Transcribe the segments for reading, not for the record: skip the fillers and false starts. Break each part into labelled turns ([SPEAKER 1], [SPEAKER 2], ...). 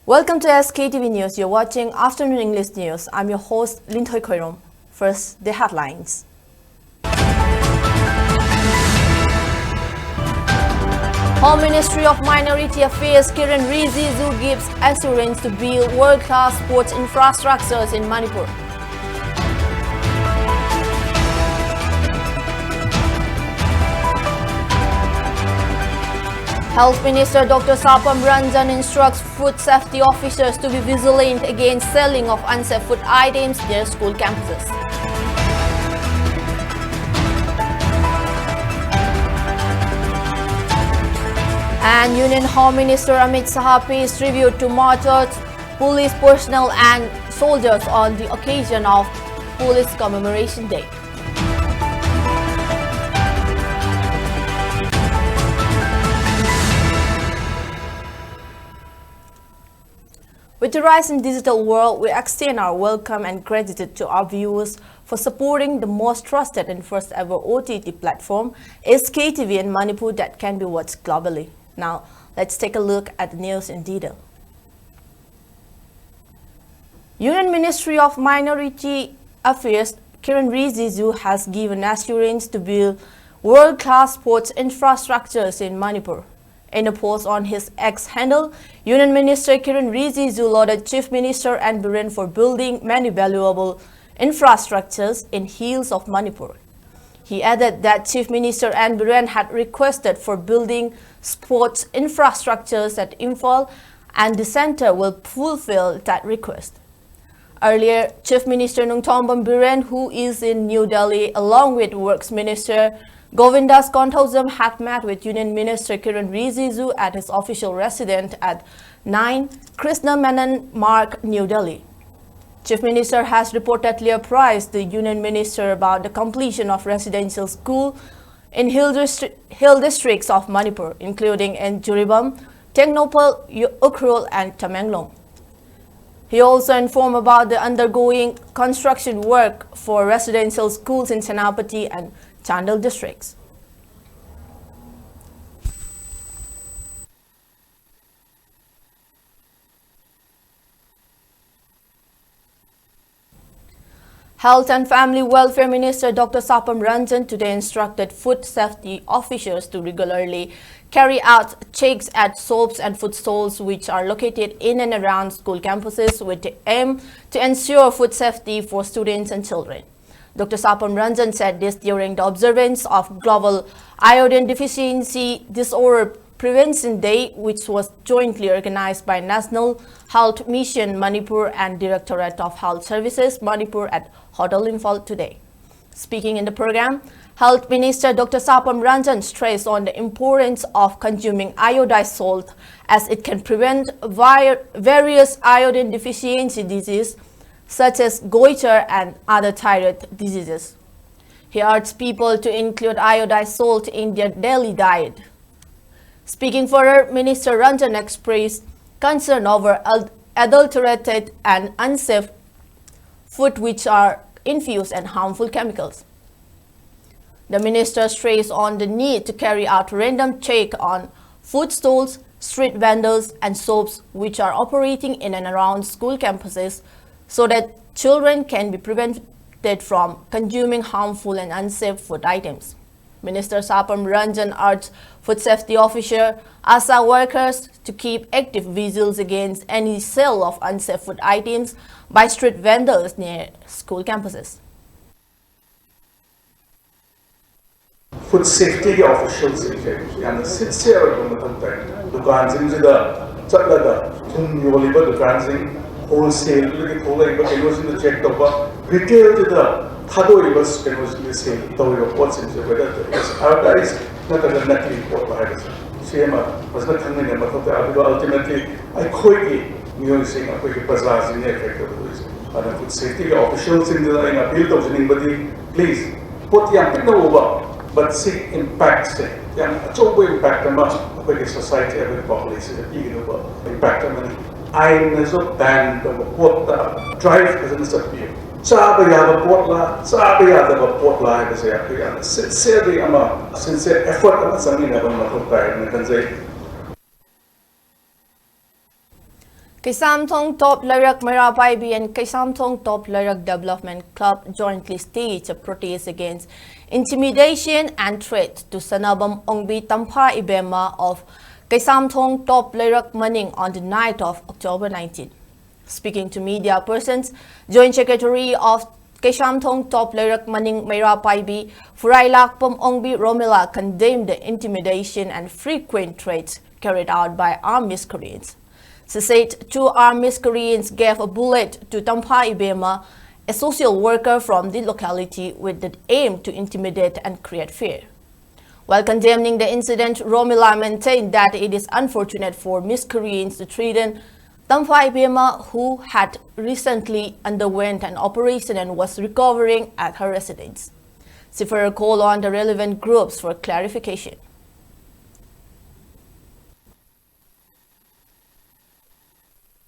[SPEAKER 1] Welcome to SKTV News. You're watching Afternoon English News. I'm your host, Linthoi Khoirom. First, the headlines. Home Ministry of Minority Affairs Kiran Rijiju gives assurance to build world-class sports infrastructures in Manipur. Health Minister Dr. Assam Rifles instructs food safety officers to be vigilant against selling of unsafe food items near school campuses. And Union Home Minister Amit Shah pays tribute to martyred police personnel and soldiers on the occasion of Police Commemoration Day. With the rise in digital world, we extend our welcome and gratitude to our viewers for supporting the most trusted and first ever OTT platform, SKTV in Manipur, that can be watched globally. Now, let's take a look at the news in detail. Union Ministry of Minority Affairs Kiran Rijiju has given assurance to build world-class sports infrastructures in Manipur. In a post on his X handle, Union Minister Kiran Rijiju lauded Chief Minister N. Biren for building many valuable infrastructures in hills of Manipur. He added that Chief Minister N. Biren had requested for building sports infrastructures at Imphal, and the center will fulfill that request. Earlier, Chief Minister Nungthombam Biren, who is in New Delhi along with Works Minister Govindas Konthaujam, had met with Union Minister Kiran Rijiju at his official residence at 9 Krishna Menon Marg, New Delhi. Chief Minister has reportedly apprised the Union Minister about the completion of residential school in hill districts of Manipur, including in Juribam, Teknopal, Ukhrul and Tamenglong. He also informed about the undergoing construction work for residential schools in Senapati and Chandel districts. Health and Family Welfare Minister Dr. Assam Rifles today instructed food safety officers to regularly carry out checks at shops and food stalls which are located in and around school campuses with the aim to ensure food safety for students and children. Dr. Assam Rifles said this during the observance of Global Iodine Deficiency Disorder Prevention Day, which was jointly organized by National Health Mission Manipur and Directorate of Health Services Manipur at Hotel Imphal today. Speaking in the program, Health Minister Dr. Assam Rifles stressed on the importance of consuming iodized salt as it can prevent various iodine deficiency diseases such as goiter and other thyroid diseases. He urged people to include iodized salt in their daily diet. Speaking further, Minister Ranjan expressed concern over adulterated and unsafe food which are infused and harmful chemicals. The minister stressed on the need to carry out random check on food stalls, street vendors and shops which are operating in and around school campuses so that children can be prevented from consuming harmful and unsafe food items. Minister Assam Rifles urged food safety officer, ASA workers to keep active vigils against any sale of unsafe food items by street vendors near school campuses.
[SPEAKER 2] Food safety officials and sincere dukan wholesale check retail Tadoibas sale, what's in the weather is advertised, not a naked report by CMA was not coming in, but ultimately I quickly musing a quick bazaars in the effect of the and food safety officials in the appeal to anybody, please put the over, but see impacts, it's over impact a much of society, every population, impact on money. I never banned what the drive as an appeal. Sabi yada potla kasi sincerely sincere effort sa amin na matutay na kanzay.
[SPEAKER 1] Kaisamthong Top Lairak Marapaibi and Kaisamthong Top Lairak Development Club jointly staged a protest against intimidation and threat to Sanabam Ongbi Tampa Ibema of Kaisamthong Top Lairak Maning on the night of October 19. Speaking to media persons, Joint Secretary of Kaisamthong Top Lairak Maning Marapaibi, Furailakpam Ongbi Romila condemned the intimidation and frequent threats carried out by armed miscreants. She said 2 armed miscreants gave a bullet to Tampa Ibema, a social worker from the locality, with the aim to intimidate and create fear. While condemning the incident, Romila maintained that it is unfortunate for miscreants to threaten Tampa Ibema, who had recently underwent an operation and was recovering at her residence. She further called on the relevant groups for clarification.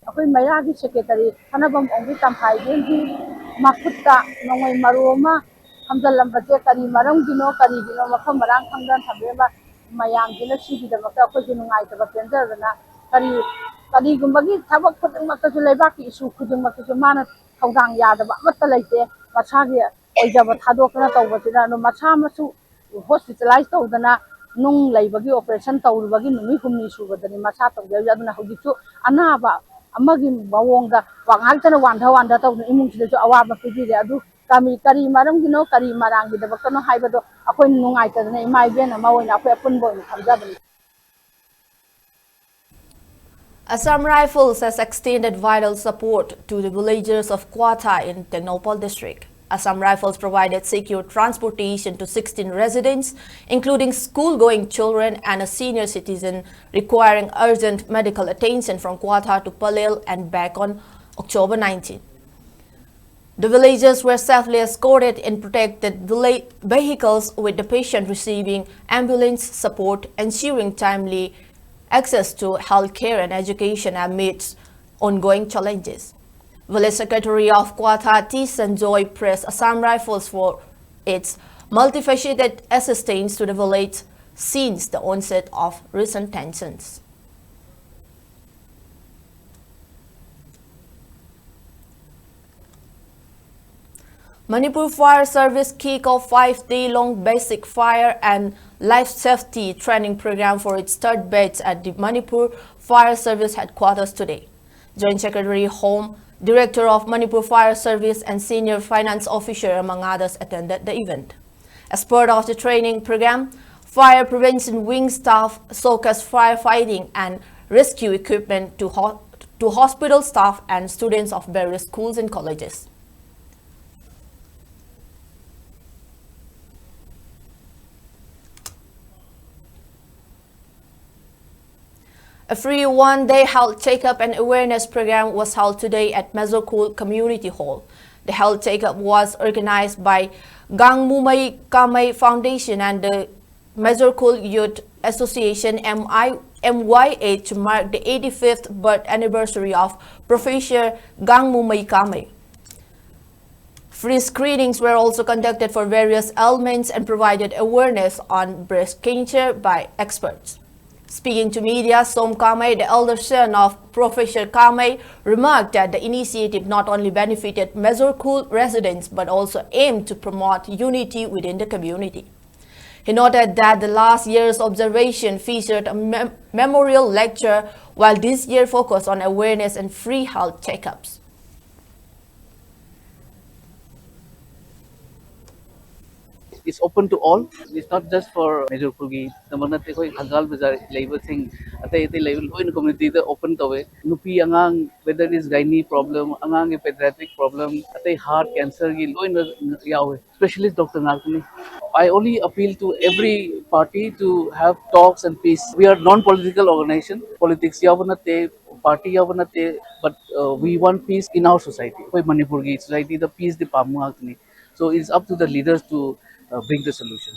[SPEAKER 3] Ako'y mayagi secretary Sanabam Ongbi Tampai Genji Makutta Nongay Maroma Hamdalam Baje Kari Marang Gino Kari Gino Makam Marang Hamdan Habeba Mayam Gino Shiki the Maka Junai the Bakenderna Kari Gumbagi Tabak Makazulebaki issue Kudum Makazumana Kaudang Yada Matalite Machagia Ojaba Hadokana Tawatida no Machamasu hospitalized Odana Nung Labagi operation Tawbagi Numihumi Suba the Machato Yadana Hudichu Anaba Amagi Bawonga, Wangantana Wanda Town Imunchi Awaba Pidi, Kami Kari Maram Gino, Kari Marangi, the Bacano Hybado, Aquin Nungaita, name my Ben, and Mawin, Aquapun Boy, Hamzabani.
[SPEAKER 1] Assam Rifles has extended vital support to the villagers of Quata in Ternopal district. Assam Rifles provided secure transportation to 16 residents, including school-going children and a senior citizen requiring urgent medical attention from Quata to Palel and back on October 19. The villagers were safely escorted in protected vehicles, with the patient receiving ambulance support, ensuring timely access to health care and education amidst ongoing challenges. Village Secretary of Quata T. Sanjoy praised Assam Rifles for its multifaceted assistance to the village since the onset of recent tensions. Manipur Fire Service kicked off 5-day-long basic fire and life safety training program for its 3rd batch at the Manipur Fire Service headquarters today. Joint Secretary Home, Director of Manipur Fire Service and Senior Finance Officer, among others, attended the event. As part of the training program, fire prevention wing staff showcased firefighting and rescue equipment to hospital staff and students of various schools and colleges. A free one-day health checkup and awareness program was held today at Mezokul Community Hall. The health checkup was organized by Gang Mumai Kamai Foundation and the Mezokul Youth Association MYA to mark the 85th birth anniversary of Professor Gang Mumai Kamai. Free screenings were also conducted for various ailments and provided awareness on breast cancer by experts. Speaking to media, Som Kamai, the elder son of Professor Kamai, remarked that the initiative not only benefited Mezokul residents but also aimed to promote unity within the community. He noted that the last year's observation featured a memorial lecture, while this year focused on awareness and free health checkups.
[SPEAKER 4] It's open to all. It's not just for Major Purgi. The Manate koi Hagal Bazaar labor thing. Ate level in community the open to way. Nupi angang whether it's gynae problem, angang a pediatric problem, ate heart cancer gi loin yawe. Specialist Dr. Nalkani. I only appeal to every party to have talks and peace. We are non-political organization. Politics yavanate, party yavanate, but we want peace in our society. Koi Manipur gi society the peace the pamu. So it's up to the leaders to bring the solution.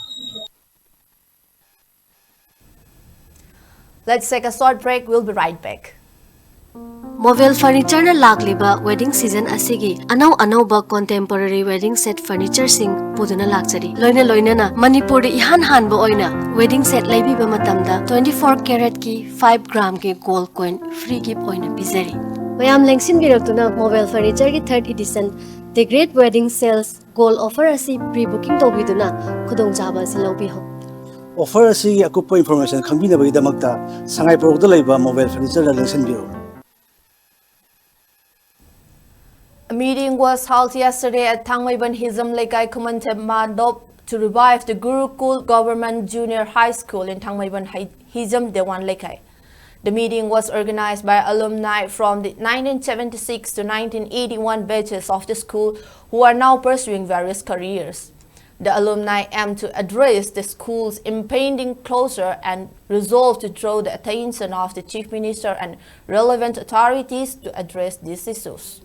[SPEAKER 1] Let's take a short break. We'll be right back.
[SPEAKER 5] Mobile furniture na lagliba wedding season asigi anau contemporary wedding set furniture sing puduna lakchari loina na Manipur de ihan hanbo oina wedding set laibiba matamda 24 karat ki 5 gram ki gold coin free gift oina bizari. mayam lengsin biraktuna mobile furniture ki third edition the great wedding sales goal offer asi pre-booking tawbiduna khudong chaba si lobi ho
[SPEAKER 6] offer asi akupa information khambina bagi damakta sangai product laiba mobile furniture la lengsin biro.
[SPEAKER 1] A meeting was held yesterday at Thangmaiban Hizam Lekai Kumantep Mandop to revive the Gurukul Government Junior High School in Thangmaiban Hizam Dewan Lekai. The meeting was organized by alumni from the 1976 to 1981 batches of the school who are now pursuing various careers. The alumni aim to address the school's impending closure and resolve to draw the attention of the Chief Minister and relevant authorities to address these issues.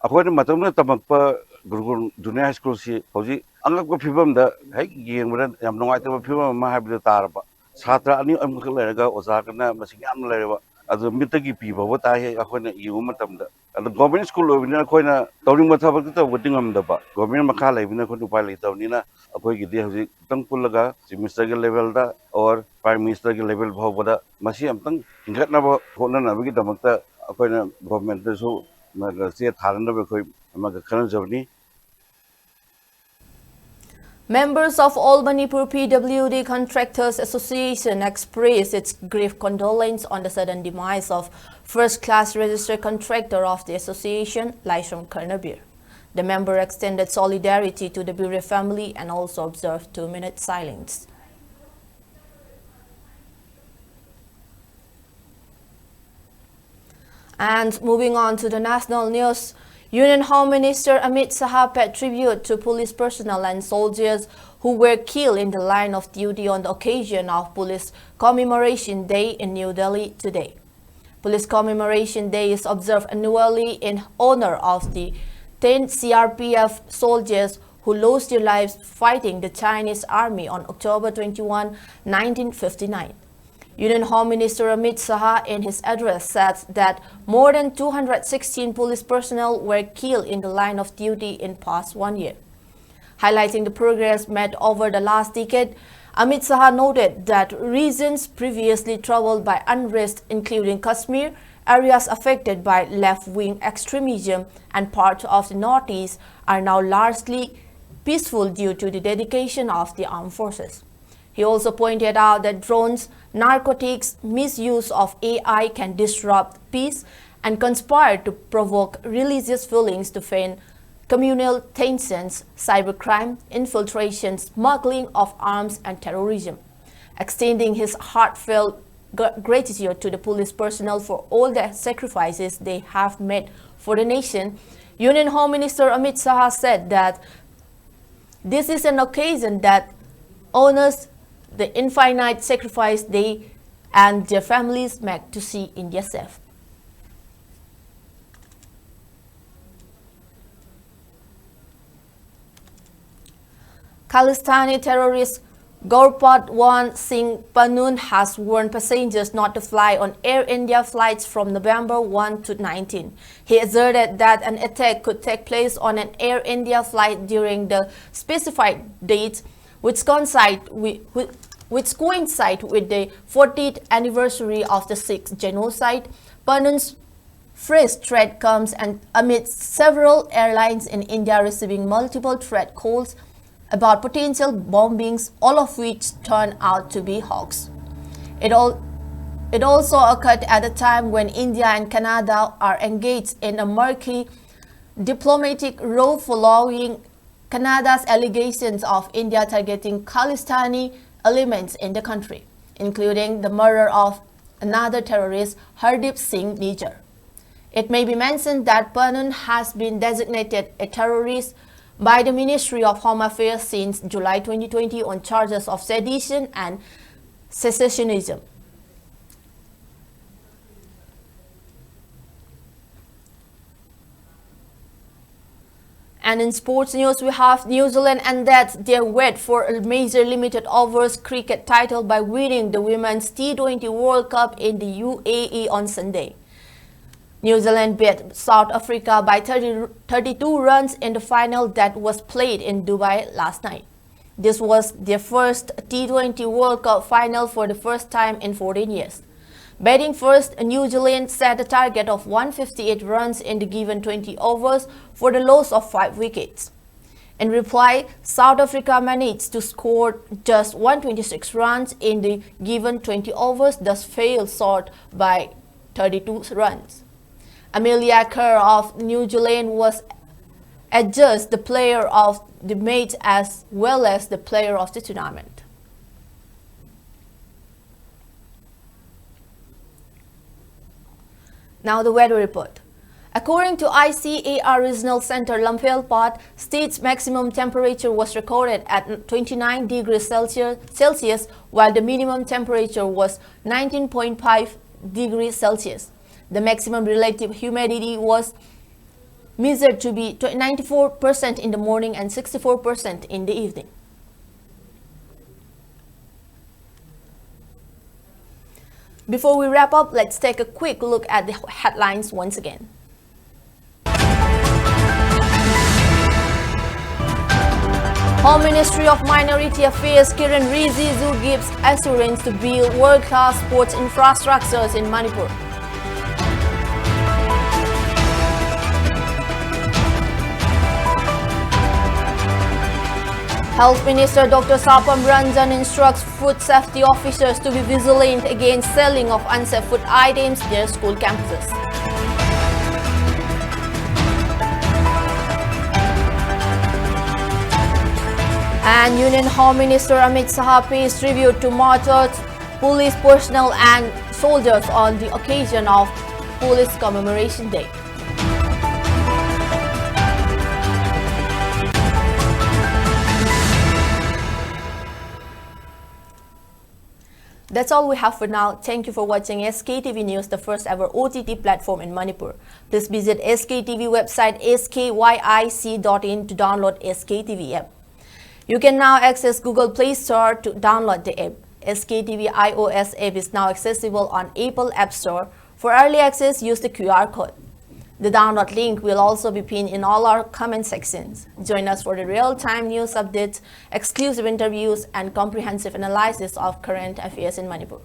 [SPEAKER 7] अखोन मतम तमक Gurukul junior high school से हौजी अंगक फिवम the है येंबरन याम नोंगाइतब फिवम मा हाबिद तारबा छात्र अनि अमख लेरगा ओजा कना मसिंग याम लेरबा अदु मितगी पीबो ताहे अखोन यु मतम द अदु गवर्नमेंट स्कूल ओबिना अखोना तौरिंग मथबक त वटिंगम दबा गवर्नमेंट मखा लेबिना अखोन उपाय लेतवनिना अखोय गिदि हौजी तंग पुलगा चीफ मिनिस्टर के लेवल दा और प्राइम मिनिस्टर के लेवल भावबदा मसी अमतंग हिंगतनाबो होननाबगी दमकता अखोना गवर्नमेंट सु
[SPEAKER 1] Members of All Manipur PWD Contractors Association expressed its grave condolence on the sudden demise of first-class registered contractor of the association, Laisham Karnabir. The member extended solidarity to the Bure family and also observed 2-minute silence. And moving on to the national news, Union Home Minister Amit Shah paid tribute to police personnel and soldiers who were killed in the line of duty on the occasion of Police Commemoration Day in New Delhi today. Police Commemoration Day is observed annually in honor of the 10 CRPF soldiers who lost their lives fighting the Chinese army on October 21, 1959. Union Home Minister Amit Shah in his address said that more than 216 police personnel were killed in the line of duty in past 1 year. Highlighting the progress made over the last decade, Amit Shah noted that regions previously troubled by unrest, including Kashmir, areas affected by left-wing extremism, and parts of the northeast, are now largely peaceful due to the dedication of the armed forces. He also pointed out that drones, narcotics, misuse of AI can disrupt peace and conspire to provoke religious feelings to feign communal tensions, cybercrime, infiltration, smuggling of arms, and terrorism. Extending his heartfelt gratitude to the police personnel for all the sacrifices they have made for the nation, Union Home Minister Amit Shah said that this is an occasion that honors the infinite sacrifice they and their families make to see India safe. Khalistani terrorist Gurpatwan Singh Panun has warned passengers not to fly on Air India flights from November 1 to 19. He asserted that an attack could take place on an Air India flight during the specified dates, which coincide with the 40th anniversary of the Sikh genocide. Panun's fresh threat comes amidst several airlines in India receiving multiple threat calls about potential bombings, all of which turned out to be hoax. It also occurred at a time when India and Canada are engaged in a murky diplomatic row following Canada's allegations of India targeting Khalistani elements in the country, including the murder of another terrorist, Hardeep Singh Nijjar. It may be mentioned that Panun has been designated a terrorist by the Ministry of Home Affairs since July 2020 on charges of sedition and secessionism. And in sports news, we have New Zealand ended their wait for a major limited overs cricket title by winning the Women's T20 World Cup in the UAE on Sunday. New Zealand beat South Africa by 32 runs in the final that was played in Dubai last night. This was their first T20 World Cup final for the first time in 14 years. Batting first, New Zealand set a target of 158 runs in the given 20 overs for the loss of 5 wickets. In reply, South Africa managed to score just 126 runs in the given 20 overs, thus failed short by 32 runs. Amelia Kerr of New Zealand was adjudged the player of the match as well as the player of the tournament. Now the weather report. According to ICAR Regional Center Imphal Part, state's maximum temperature was recorded at 29 degrees Celsius, while the minimum temperature was 19.5 degrees Celsius. The maximum relative humidity was measured to be 94% in the morning and 64% in the evening. Before we wrap up, let's take a quick look at the headlines once again. Home Ministry of Minority Affairs Kiran Rijiju gives assurance to build world-class sports infrastructures in Manipur. Health Minister Dr. Sapam Ranjan instructs food safety officers to be vigilant against selling of unsafe food items near school campuses. And Union Home Minister Amit Shah pays tribute to martyred police personnel and soldiers on the occasion of Police Commemoration Day. That's all we have for now. Thank you for watching SKTV News, the first ever OTT platform in Manipur. Please visit SKTV website skyic.in to download SKTV app. You can now access Google Play Store to download the app. SKTV iOS app is now accessible on Apple App Store. For early access, use the QR code. The download link will also be pinned in all our comment sections. Join us for the real-time news updates, exclusive interviews, and comprehensive analysis of current affairs in Manipur.